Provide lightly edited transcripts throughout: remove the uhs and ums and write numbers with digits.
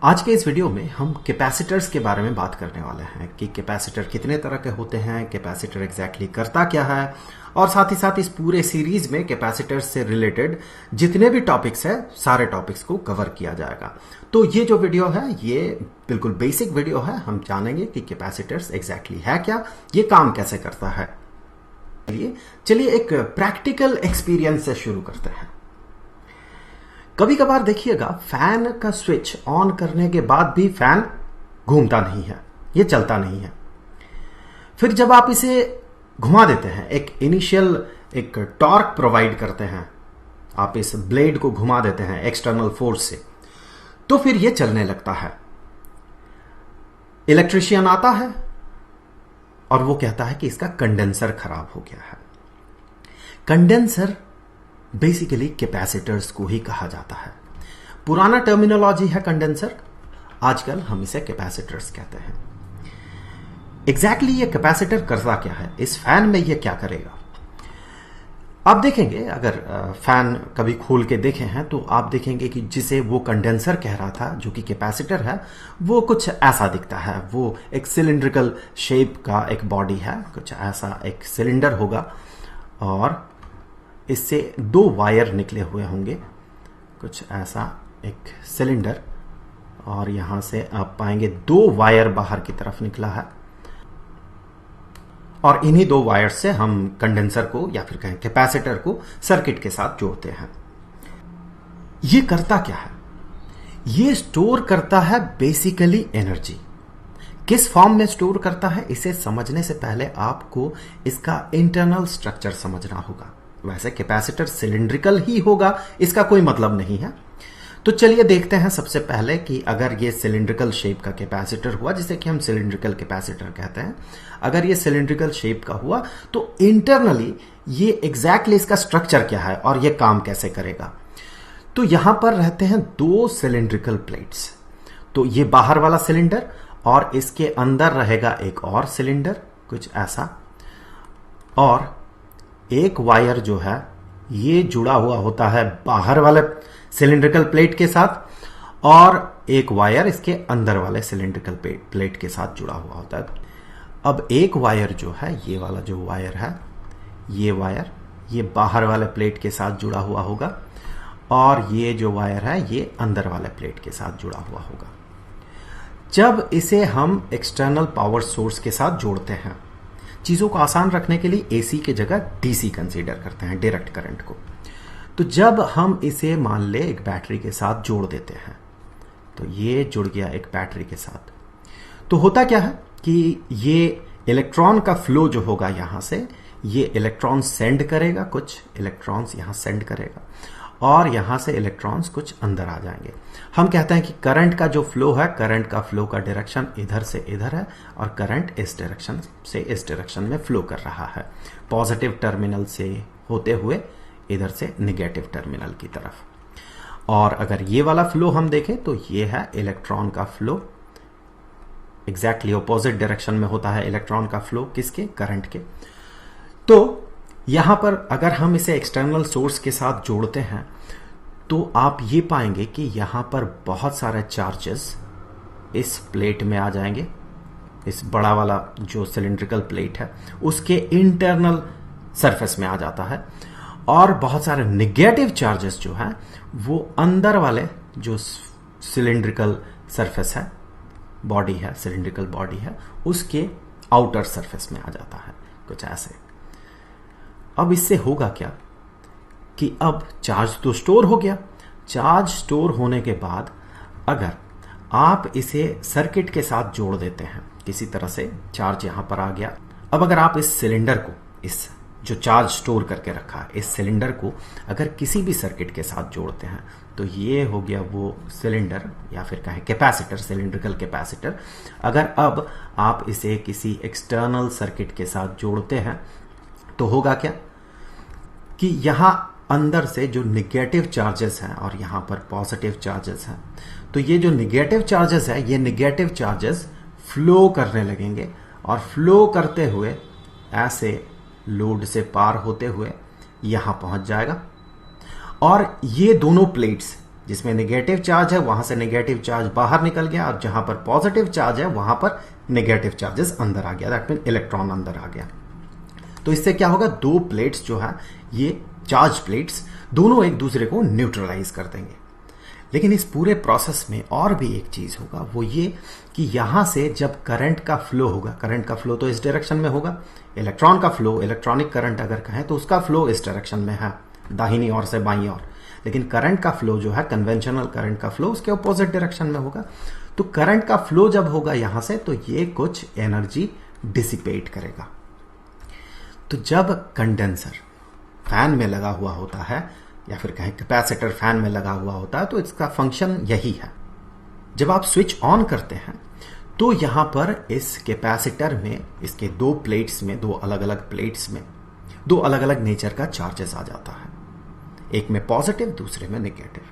आज के इस वीडियो में हम कैपेसिटर्स के बारे में बात करने वाले हैं कि कैपेसिटर कितने तरह के होते हैं, कैपेसिटर एग्जैक्टली करता क्या है, और साथ ही साथ इस पूरे सीरीज में कैपेसिटर्स से रिलेटेड जितने भी टॉपिक्स हैं सारे टॉपिक्स को कवर किया जाएगा। तो ये जो वीडियो है ये बिल्कुल बेसिक वीडियो है। हम जानेंगे कि कैपेसिटर्स एग्जैक्टली है क्या, ये काम कैसे करता है। चलिए एक प्रैक्टिकल एक्सपीरियंस से शुरू करते हैं। कभी कभार देखिएगा फैन का स्विच ऑन करने के बाद भी फैन घूमता नहीं है, ये चलता नहीं है। फिर जब आप इसे घुमा देते हैं, एक इनिशियल एक टॉर्क प्रोवाइड करते हैं, आप इस ब्लेड को घुमा देते हैं एक्सटर्नल फोर्स से, तो फिर ये चलने लगता है। इलेक्ट्रिशियन आता है और वो कहता है कि इसका कंडेंसर खराब हो गया है। कंडेंसर बेसिकली कैपेसिटर्स को ही कहा जाता है। पुराना टर्मिनोलॉजी है कंडेंसर, आजकल हम इसे कैपेसिटर्स कहते हैं। एग्जैक्टली ये कैपेसिटर करता क्या है, इस फैन में ये क्या करेगा। आप देखेंगे, अगर फैन कभी खोल के देखे हैं तो आप देखेंगे कि जिसे वो कंडेंसर कह रहा था जो कि कैपेसिटर है, वो कुछ ऐसा दिखता है। वो एक सिलिंड्रिकल शेप का एक बॉडी है, कुछ ऐसा एक सिलेंडर होगा और इससे दो वायर निकले हुए होंगे, कुछ ऐसा एक सिलेंडर, और यहां से आप पाएंगे दो वायर बाहर की तरफ निकला है, और इन्हीं दो वायर से हम कंडेंसर को या फिर कहें कैपेसिटर को सर्किट के साथ जोड़ते हैं। ये करता क्या है, ये स्टोर करता है बेसिकली एनर्जी। किस फॉर्म में स्टोर करता है, इसे समझने से पहले आपको इसका इंटरनल स्ट्रक्चर समझना होगा। वैसे कैपेसिटर सिलिंड्रिकल ही होगा, इसका कोई मतलब नहीं है। तो चलिए देखते हैं सबसे पहले कि अगर ये सिलिंड्रिकल शेप का कैपेसिटर हुआ, जिसे कि हम सिलिंड्रिकल कैपेसिटर कहते हैं, अगर ये सिलिंड्रिकल शेप का हुआ तो इंटरनली ये एग्जैक्टली इसका स्ट्रक्चर क्या है और ये काम कैसे करेगा। तो यहां पर रहते हैं दो सिलिंड्रिकल प्लेट्स। तो ये बाहर वाला सिलेंडर और इसके अंदर रहेगा एक और सिलेंडर, कुछ ऐसा, और एक वायर जो है ये जुड़ा हुआ होता है बाहर वाले सिलिंड्रिकल प्लेट के साथ, और एक वायर इसके अंदर वाले सिलिंड्रिकल प्लेट के साथ जुड़ा हुआ होता है। अब एक वायर जो है, ये वाला जो वायर है, ये वायर ये बाहर वाले प्लेट के साथ जुड़ा हुआ होगा, और ये जो वायर है ये अंदर वाले प्लेट के साथ जुड़ा हुआ होगा। जब इसे हम एक्सटर्नल पावर सोर्स के साथ जोड़ते हैं, चीजों को आसान रखने के लिए एसी की जगह डीसी कंसीडर करते हैं, डायरेक्ट करंट को। तो जब हम इसे मान ले एक बैटरी के साथ जोड़ देते हैं, तो ये जुड़ गया एक बैटरी के साथ, तो होता क्या है कि ये इलेक्ट्रॉन का फ्लो जो होगा यहां से, ये इलेक्ट्रॉन सेंड करेगा, कुछ इलेक्ट्रॉन्स यहां सेंड करेगा, और यहां से इलेक्ट्रॉन्स कुछ अंदर आ जाएंगे। हम कहते हैं कि करंट का जो फ्लो है, करंट का फ्लो का डायरेक्शन इधर से इधर है, और करंट इस डायरेक्शन से इस डायरेक्शन में फ्लो कर रहा है, पॉजिटिव टर्मिनल से होते हुए इधर से निगेटिव टर्मिनल की तरफ। और अगर ये वाला फ्लो हम देखें तो ये है इलेक्ट्रॉन का फ्लो, एग्जैक्टली ऑपोजिट डायरेक्शन में होता है इलेक्ट्रॉन का फ्लो, किसके, करंट के। तो यहां पर अगर हम इसे एक्सटर्नल सोर्स के साथ जोड़ते हैं तो आप ये पाएंगे कि यहां पर बहुत सारे चार्जेस इस प्लेट में आ जाएंगे। इस बड़ा वाला जो सिलिंड्रिकल प्लेट है उसके इंटरनल सरफेस में आ जाता है, और बहुत सारे नेगेटिव चार्जेस जो है वो अंदर वाले जो सिलिंड्रिकल सरफेस है, बॉडी है, सिलिंड्रिकल बॉडी है, उसके आउटर सरफेस में आ जाता है, कुछ ऐसे। अब इससे होगा क्या कि अब चार्ज तो स्टोर हो गया। चार्ज स्टोर होने के बाद अगर आप इसे सर्किट के साथ जोड़ देते हैं, किसी तरह से चार्ज यहां पर आ गया। अब अगर आप इस सिलेंडर को, इस जो चार्ज स्टोर करके रखा है, इस सिलेंडर को अगर किसी भी सर्किट के साथ जोड़ते हैं, तो ये हो गया वो सिलेंडर या फिर कहें कैपेसिटर, सिलिंड्रिकल कैपेसिटर। अगर अब आप इसे किसी एक्सटर्नल सर्किट के साथ जोड़ते हैं तो होगा क्या कि यहां अंदर से जो निगेटिव चार्जेस हैं और यहां पर पॉजिटिव चार्जेस हैं, तो ये जो निगेटिव चार्जेस है, ये निगेटिव चार्जेस फ्लो करने लगेंगे, और फ्लो करते हुए ऐसे लोड से पार होते हुए यहां पहुंच जाएगा। और ये दोनों प्लेट्स जिसमें नेगेटिव चार्ज है वहां से नेगेटिव चार्ज बाहर निकल गया, और जहां पर पॉजिटिव चार्ज है वहां पर नेगेटिव चार्जेस अंदर आ गया, दैट मीन इलेक्ट्रॉन अंदर आ गया। तो इससे क्या होगा, दो प्लेट्स जो है ये चार्ज प्लेट्स दोनों एक दूसरे को न्यूट्रलाइज कर देंगे। लेकिन इस पूरे प्रोसेस में और भी एक चीज होगा, वो ये कि यहां से जब करंट का फ्लो होगा, करंट का फ्लो तो इस डायरेक्शन में होगा, इलेक्ट्रॉन का फ्लो, इलेक्ट्रॉनिक करंट अगर कहें तो उसका फ्लो इस डायरेक्शन में है, दाहिनी ओर से बाईं ओर। लेकिन करंट का फ्लो जो है, कन्वेंशनल करंट का फ्लो, उसके अपोजिट डायरेक्शन में होगा। तो करंट का फ्लो जब होगा यहां से, तो ये कुछ एनर्जी डिसिपेट करेगा। तो जब कंडेंसर फैन में लगा हुआ होता है, या फिर कहें कैपेसिटर फैन में लगा हुआ होता है, तो इसका फंक्शन यही है। जब आप स्विच ऑन करते हैं तो यहां पर इस कैपेसिटर में, इसके दो प्लेट्स में, दो अलग अलग प्लेट्स में दो अलग अलग नेचर का चार्जेस आ जाता है, एक में पॉजिटिव, दूसरे में नेगेटिव।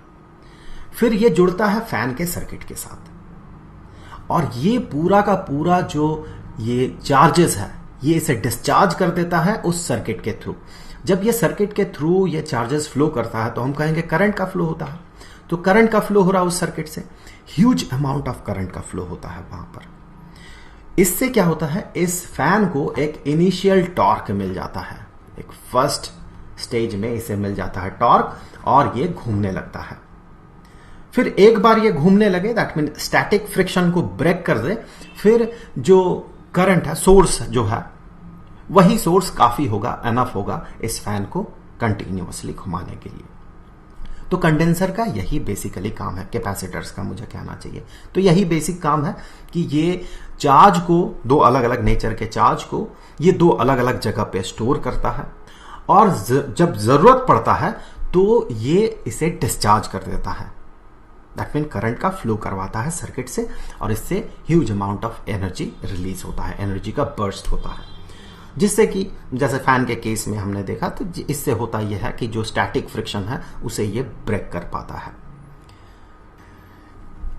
फिर ये जुड़ता है फैन के सर्किट के साथ, और ये पूरा का पूरा जो ये चार्जेस है ये इसे डिस्चार्ज कर देता है उस सर्किट के थ्रू। जब ये सर्किट के थ्रू ये चार्जेस फ्लो करता है तो हम कहेंगे करंट का फ्लो होता है। तो करंट का फ्लो हो रहा है उस सर्किट से, ह्यूज अमाउंट ऑफ करंट का फ्लो होता है वहां पर। इससे क्या होता है, इस फैन को एक इनिशियल टॉर्क मिल जाता है, एक फर्स्ट स्टेज में इसे मिल जाता है टॉर्क, और ये घूमने लगता है। फिर एक बार ये घूमने लगे, दैट मीन स्टैटिक फ्रिक्शन को ब्रेक कर दे, फिर जो करंट है, सोर्स जो है, वही सोर्स काफी होगा, एनफ होगा इस फैन को कंटिन्यूअसली घुमाने के लिए। तो कंडेंसर का यही बेसिकली काम है, कैपेसिटर्स का मुझे कहना चाहिए। तो यही बेसिक काम है कि ये चार्ज को, दो अलग अलग नेचर के चार्ज को ये दो अलग अलग जगह पे स्टोर करता है, और जब जरूरत पड़ता है तो ये इसे डिस्चार्ज कर देता है, दैट मीन करंट का फ्लो करवाता है सर्किट से, और इससे huge amount of energy release होता है, एनर्जी का बर्स्ट होता है। जिससे कि जैसे फैन के केस में हमने देखा, तो इससे होता यह है कि जो स्टैटिक फ्रिक्शन है उसे ये ब्रेक कर पाता है।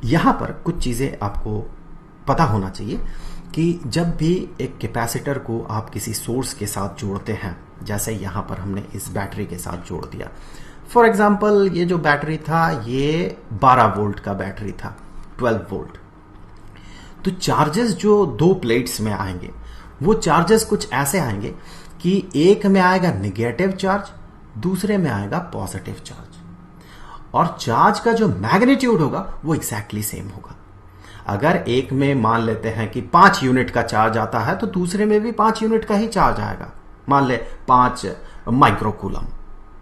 यहां पर कुछ चीजें आपको पता होना चाहिए कि जब भी एक कैपेसिटर को आप किसी सोर्स के साथ जोड़ते हैं, जैसे यहां पर हमने इस बैटरी के साथ जोड़ दिया, फॉर एग्जाम्पल ये जो बैटरी था ये 12 वोल्ट का बैटरी था, 12 वोल्ट। तो चार्जेस जो दो प्लेट्स में आएंगे वो चार्जेस कुछ ऐसे आएंगे कि एक में आएगा निगेटिव चार्ज, दूसरे में आएगा पॉजिटिव चार्ज, और चार्ज का जो मैग्नीट्यूड होगा वो एग्जैक्टली सेम होगा। अगर एक में मान लेते हैं कि 5 यूनिट का चार्ज आता है, तो दूसरे में भी 5 यूनिट का ही चार्ज आएगा, मान ले 5 माइक्रोकूलम,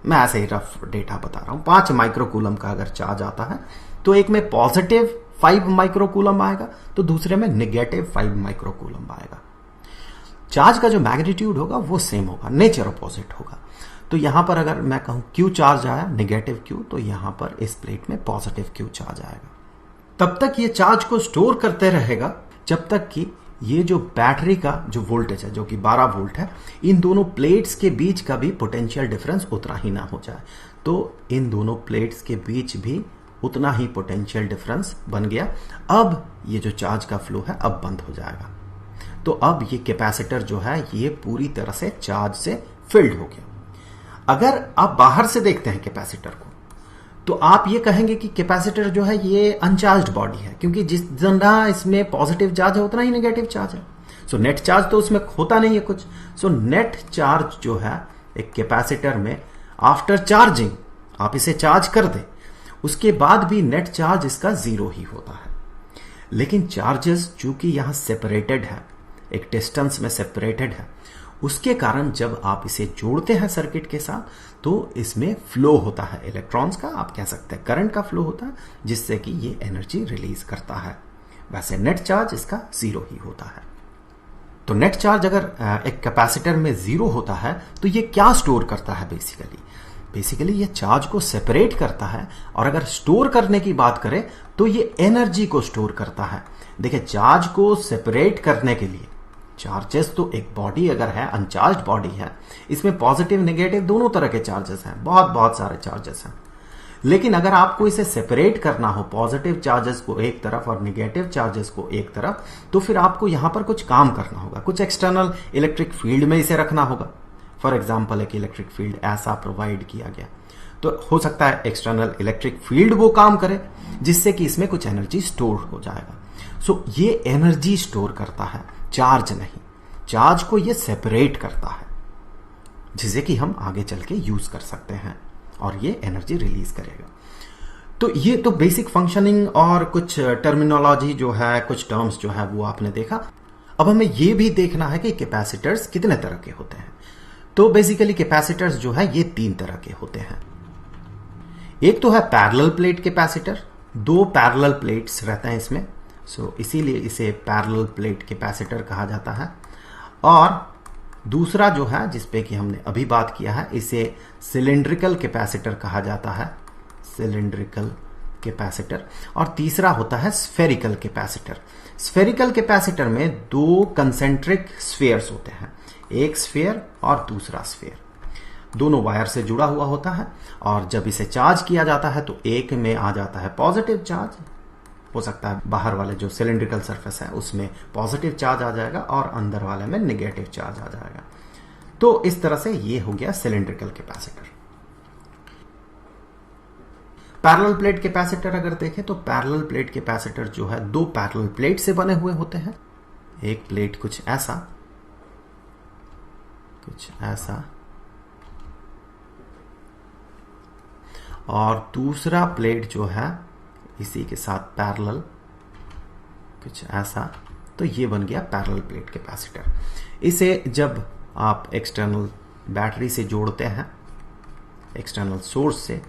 मैं ऐसे ही रफ डेटा बता रहा हूं, 5 माइक्रोकूलम का अगर चार्ज आता है तो एक में पॉजिटिव 5 माइक्रोकूलम आएगा, तो दूसरे में निगेटिव 5 माइक्रोकूलम आएगा। चार्ज का जो मैग्नीट्यूड होगा वो सेम होगा, नेचर अपोजिट होगा। तो यहां पर अगर मैं कहूं क्यू चार्ज आया, निगेटिव क्यू, तो यहां पर इस प्लेट में पॉजिटिव क्यू चार्ज आएगा। तब तक ये चार्ज को स्टोर करते रहेगा जब तक कि ये जो बैटरी का जो वोल्टेज है, जो कि 12 वोल्ट है, इन दोनों प्लेट्स के बीच का भी पोटेंशियल डिफरेंस उतना ही ना हो जाए। तो इन दोनों प्लेट्स के बीच भी उतना ही पोटेंशियल डिफरेंस बन गया। अब ये जो चार्ज का फ्लो है अब बंद हो जाएगा। तो अब ये कैपेसिटर जो है ये पूरी तरह से चार्ज से फिल्ड हो गया। अगर आप बाहर से देखते हैं कैपेसिटर को, तो आप ये कहेंगे कि कैपेसिटर जो है ये अनचार्ज्ड बॉडी है, क्योंकि जितना इसमें पॉजिटिव चार्ज है उतना ही नेगेटिव चार्ज है। सो नेट चार्ज तो उसमें होता नहीं है कुछ। सो नेट चार्ज जो है एक कैपेसिटर में, आफ्टर चार्जिंग आप इसे चार्ज कर दे, उसके बाद भी नेट चार्ज इसका 0 ही होता है। लेकिन चार्जेस चूंकि यहां सेपरेटेड है, एक डिस्टेंस में सेपरेटेड है, उसके कारण जब आप इसे जोड़ते हैं सर्किट के साथ, तो इसमें फ्लो होता है इलेक्ट्रॉन्स का, आप कह सकते हैं करंट का फ्लो होता है, जिससे कि ये एनर्जी रिलीज करता है। वैसे नेट चार्ज इसका 0 ही होता है। तो नेट चार्ज अगर एक कैपेसिटर में 0 होता है तो ये क्या स्टोर करता है? बेसिकली ये चार्ज को सेपरेट करता है, और अगर स्टोर करने की बात करें तो ये एनर्जी को स्टोर करता है। देखिए, चार्ज को सेपरेट करने के लिए, चार्जेस तो एक बॉडी अगर है, अनचार्ज्ड बॉडी है, इसमें पॉजिटिव नेगेटिव दोनों तरह के चार्जेस हैं, बहुत सारे चार्जेस हैं। लेकिन अगर आपको इसे सेपरेट करना हो, पॉजिटिव चार्जेस को एक तरफ और नेगेटिव चार्जेस को एक तरफ, तो फिर आपको यहां पर कुछ काम करना होगा, कुछ एक्सटर्नल इलेक्ट्रिक फील्ड में इसे रखना होगा। फॉर एग्जाम्पल एक इलेक्ट्रिक फील्ड ऐसा प्रोवाइड किया गया, तो हो सकता है एक्सटर्नल इलेक्ट्रिक फील्ड वो काम करे जिससे कि इसमें कुछ एनर्जी स्टोर हो जाएगा। सो ये एनर्जी स्टोर करता है, चार्ज नहीं। चार्ज को ये सेपरेट करता है जिसे कि हम आगे चल के यूज कर सकते हैं और ये एनर्जी रिलीज करेगा। तो ये तो बेसिक फंक्शनिंग और कुछ टर्मिनोलॉजी जो है, कुछ टर्म्स जो है वो आपने देखा। अब हमें ये भी देखना है कि कैपेसिटर्स कितने तरह के होते हैं। तो बेसिकली कैपेसिटर्स जो है ये 3 तरह के होते हैं। एक तो है parallel plate capacitor, 2 parallel plates रहते हैं इसमें, सो इसीलिए इसे पैरेलल प्लेट कैपेसिटर कहा जाता है। और दूसरा जो है जिसपे कि हमने अभी बात किया है, इसे सिलिंड्रिकल कैपेसिटर कहा जाता है, सिलिंड्रिकल कैपेसिटर। और तीसरा होता है स्फेरिकल कैपेसिटर। स्फेरिकल कैपेसिटर में 2 कंसेंट्रिक स्फीयर्स होते हैं, एक स्फीयर और दूसरा स्फीयर, दोनों वायर से जुड़ा हुआ होता है। और जब इसे चार्ज किया जाता है तो एक में आ जाता है पॉजिटिव चार्ज, हो सकता है बाहर वाले जो सिलिंड्रिकल सरफेस है उसमें पॉजिटिव चार्ज आ जाएगा और अंदर वाले में नेगेटिव चार्ज आ जाएगा। तो इस तरह से ये हो गया cylindrical capacitor. Parallel plate capacitor अगर देखें तो पैरेलल प्लेट कैपेसिटर जो है 2 पैरेलल प्लेट से बने हुए होते हैं। एक प्लेट कुछ ऐसा और दूसरा प्लेट जो है इसी के साथ पैरेलल कुछ ऐसा। तो ये बन गया पैरेलल प्लेट कैपेसिटर। इसे जब आप एक्सटर्नल बैटरी से जोड़ते हैं, एक्सटर्नल सोर्स से,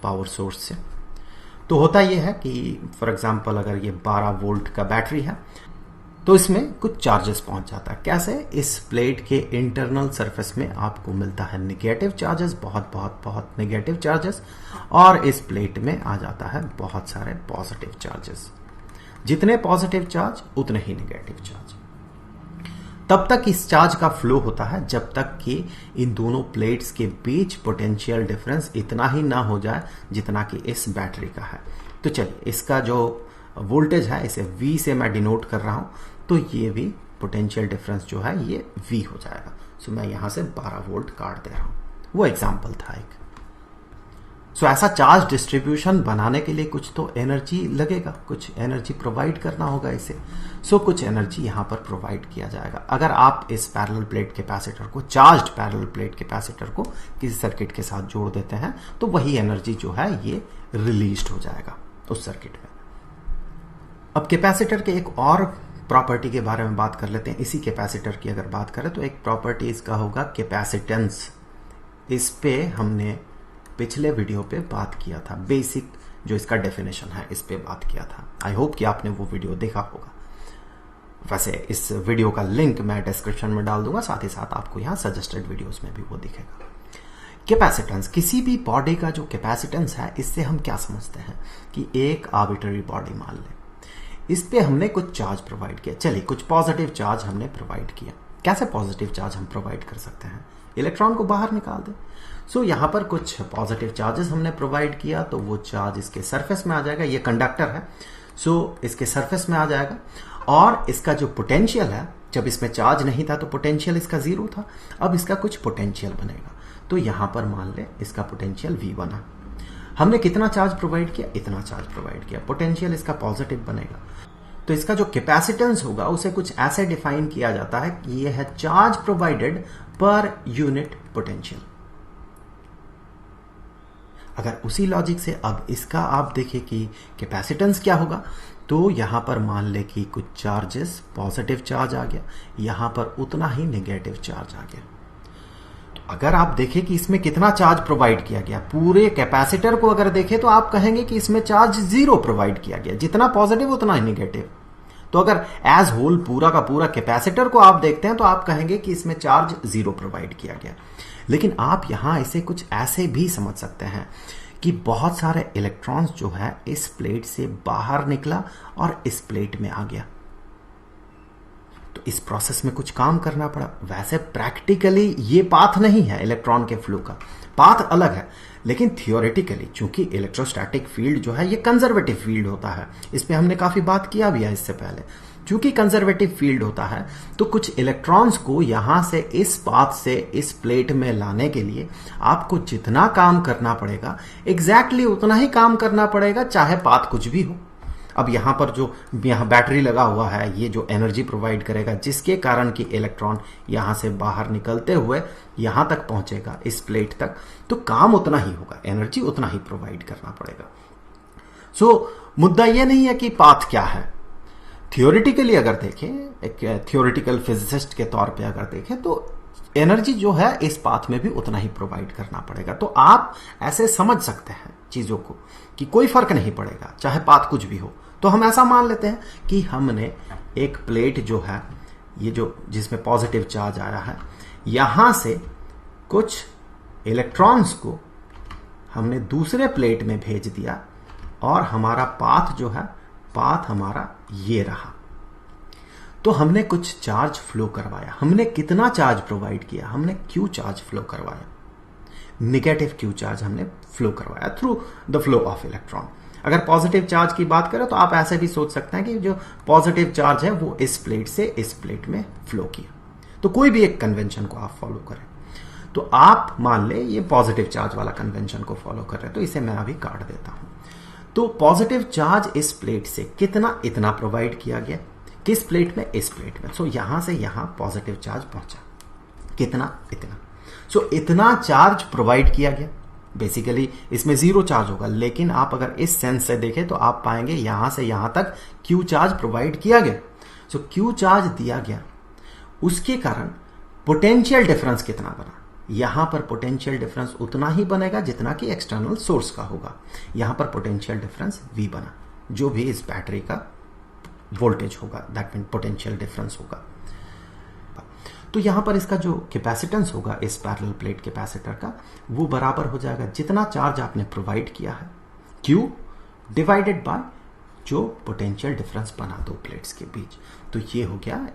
पावर सोर्स से, तो होता यह है कि फॉर एग्जांपल अगर ये 12 वोल्ट का बैटरी है तो इसमें कुछ चार्जेस पहुंच जाता है। कैसे? इस प्लेट के इंटरनल सरफेस में आपको मिलता है नेगेटिव चार्जेस, बहुत नेगेटिव चार्जेस, और इस प्लेट में आ जाता है बहुत सारे पॉजिटिव चार्जेस। जितने पॉजिटिव चार्ज उतने ही नेगेटिव चार्ज। तब तक इस चार्ज का फ्लो होता है जब तक कि इन दोनों प्लेट्स के बीच पोटेंशियल डिफरेंस इतना ही ना हो जाए जितना कि इस बैटरी का है। तो चलिए, इसका जो वोल्टेज है इसे V से मैं डिनोट कर रहा हूं, तो ये भी पोटेंशियल डिफरेंस जो है ये V हो जाएगा। सो मैं यहां से 12 वोल्ट काट दे रहा हूं। वो एग्जाम्पल था एक। सो ऐसा चार्ज डिस्ट्रीब्यूशन बनाने के लिए कुछ तो एनर्जी लगेगा, कुछ एनर्जी प्रोवाइड करना होगा इसे। सो कुछ एनर्जी यहां पर प्रोवाइड किया जाएगा। अगर आप इस पैरेलल प्लेट कैपेसिटर को, चार्ज्ड पैरेलल प्लेट कैपेसिटर को किसी सर्किट के साथ जोड़ देते हैं तो वही एनर्जी जो है ये रिलीज्ड हो जाएगा उस सर्किट में। अब कैपेसिटर के एक और प्रॉपर्टी के बारे में बात कर लेते हैं। इसी कैपेसिटर की अगर बात करें तो एक प्रॉपर्टी इसका होगा कैपेसिटेंस। इस पे हमने पिछले वीडियो पे बात किया था, बेसिक जो इसका डेफिनेशन है इस पे बात किया था। आई होप कि आपने वो वीडियो देखा होगा। वैसे इस वीडियो का लिंक मैं डिस्क्रिप्शन में डाल दूंगा, साथ ही साथ आपको यहाँ सजेस्टेड वीडियोस में भी वो दिखेगा। कैपेसिटेंस, किसी भी बॉडी का जो कैपेसिटेंस है, इससे हम क्या समझते हैं कि एक आर्बिट्ररी बॉडी मान लें, इस पे हमने कुछ चार्ज प्रोवाइड किया। चलिए, कुछ पॉजिटिव चार्ज हमने प्रोवाइड किया। कैसे पॉजिटिव चार्ज हम प्रोवाइड कर सकते हैं? इलेक्ट्रॉन को बाहर निकाल दें। सो यहां पर कुछ पॉजिटिव चार्जेस हमने प्रोवाइड किया, तो वो चार्ज इसके सरफेस में आ जाएगा। ये कंडक्टर है, सो इसके सरफेस में आ जाएगा। और इसका जो पोटेंशियल है, जब इसमें चार्ज नहीं था तो पोटेंशियल इसका 0 था, अब इसका कुछ पोटेंशियल बनेगा। तो यहां पर मान ले इसका पोटेंशियल V बना। हमने कितना चार्ज प्रोवाइड किया? इतना चार्ज प्रोवाइड किया। पोटेंशियल इसका पॉजिटिव बनेगा। तो इसका जो कैपेसिटेंस होगा उसे कुछ ऐसे डिफाइन किया जाता है कि यह है charge provided per unit potential. अगर उसी लॉजिक से अब इसका आप देखें कि कैपेसिटेंस क्या होगा, तो यहां पर मान ले कि कुछ चार्जेस पॉजिटिव चार्ज आ गया, यहां पर उतना ही नेगेटिव चार्ज आ गया। अगर आप देखें कि इसमें कितना चार्ज प्रोवाइड किया गया, पूरे कैपेसिटर को अगर देखें तो आप कहेंगे कि इसमें चार्ज 0 प्रोवाइड किया गया, जितना पॉजिटिव उतना ही नेगेटिव। तो अगर एज होल पूरा का पूरा कैपेसिटर को आप देखते हैं तो आप कहेंगे कि इसमें चार्ज 0 प्रोवाइड किया गया। लेकिन आप यहां इसे कुछ ऐसे भी समझ सकते हैं कि बहुत सारे इलेक्ट्रॉन्स जो है इस प्लेट से बाहर निकला और इस प्लेट में आ गया। तो इस प्रोसेस में कुछ काम करना पड़ा। वैसे प्रैक्टिकली ये पाथ नहीं है इलेक्ट्रॉन के फ्लो का, पाथ अलग है। लेकिन थियोरेटिकली चूंकि इलेक्ट्रोस्टैटिक फील्ड जो है ये कंजर्वेटिव फील्ड होता है, इस पे हमने काफी बात किया भी है इससे पहले। चूंकि कंजर्वेटिव फील्ड होता है तो कुछ इलेक्ट्रॉन्स को यहां से इस पाथ से इस प्लेट में लाने के लिए आपको जितना काम करना पड़ेगा एग्जैक्टली उतना ही काम करना पड़ेगा, चाहे पाथ कुछ भी हो। अब यहां पर जो यहां बैटरी लगा हुआ है ये जो एनर्जी प्रोवाइड करेगा, जिसके कारण कि इलेक्ट्रॉन यहां से बाहर निकलते हुए यहां तक पहुंचेगा इस प्लेट तक, तो काम उतना ही होगा, एनर्जी उतना ही प्रोवाइड करना पड़ेगा। सो मुद्दा यह नहीं है कि पाथ क्या है। थियोरिटिकली अगर देखें, एक थियोरिटिकल फिजिसिस्ट के तौर पे अगर देखें तो एनर्जी जो है इस पाथ में भी उतना ही प्रोवाइड करना पड़ेगा। तो आप ऐसे समझ सकते हैं चीजों को कि कोई फर्क नहीं पड़ेगा चाहे पाथ कुछ भी हो। तो हम ऐसा मान लेते हैं कि हमने एक प्लेट जो है ये जो जिसमें पॉजिटिव चार्ज आया है, यहां से कुछ इलेक्ट्रॉन्स को हमने दूसरे प्लेट में भेज दिया और हमारा पाथ जो है, पाथ हमारा ये रहा। तो हमने कुछ चार्ज फ्लो करवाया। हमने कितना चार्ज प्रोवाइड किया? हमने क्यू चार्ज फ्लो करवाया, निगेटिव क्यू चार्ज हमने फ्लो करवाया through the flow of electron. अगर पॉजिटिव चार्ज की बात करें तो आप ऐसे भी सोच सकते हैं कि जो पॉजिटिव चार्ज है वो इस प्लेट से इस प्लेट में फ्लो किया। तो कोई भी एक कन्वेंशन को आप फॉलो करें, तो आप मान ले ये पॉजिटिव चार्ज वाला कन्वेंशन को फॉलो कर रहे हैं, तो इसे मैं अभी काट देता हूं। तो पॉजिटिव चार्ज इस प्लेट से कितना? इतना प्रोवाइड किया गया। किस प्लेट में? इस प्लेट में। सो यहां से यहां पॉजिटिव चार्ज पहुंचा, कितना? इतना। सो इतना चार्ज प्रोवाइड किया गया। बेसिकली इसमें जीरो चार्ज होगा, लेकिन आप अगर इस सेंस से देखें तो आप पाएंगे यहां से यहां तक क्यू चार्ज प्रोवाइड किया गया। सो क्यू चार्ज दिया गया, उसके कारण पोटेंशियल डिफरेंस कितना बना? यहां पर पोटेंशियल डिफरेंस उतना ही बनेगा जितना कि एक्सटर्नल सोर्स का होगा। यहां पर पोटेंशियल डिफरेंस V बना, जो भी इस बैटरी का वोल्टेज होगा, दैट मीन पोटेंशियल डिफरेंस होगा। तो यहां पर इसका जो कैपेसिटेंस होगा इस पैरेलल प्लेट कैपेसिटर का, वो बराबर हो जाएगा जितना चार्ज आपने प्रोवाइड किया है Q डिवाइडेड बाय जो पोटेंशियल डिफरेंस बना दो प्लेट्स के बीच। तो ये हो गया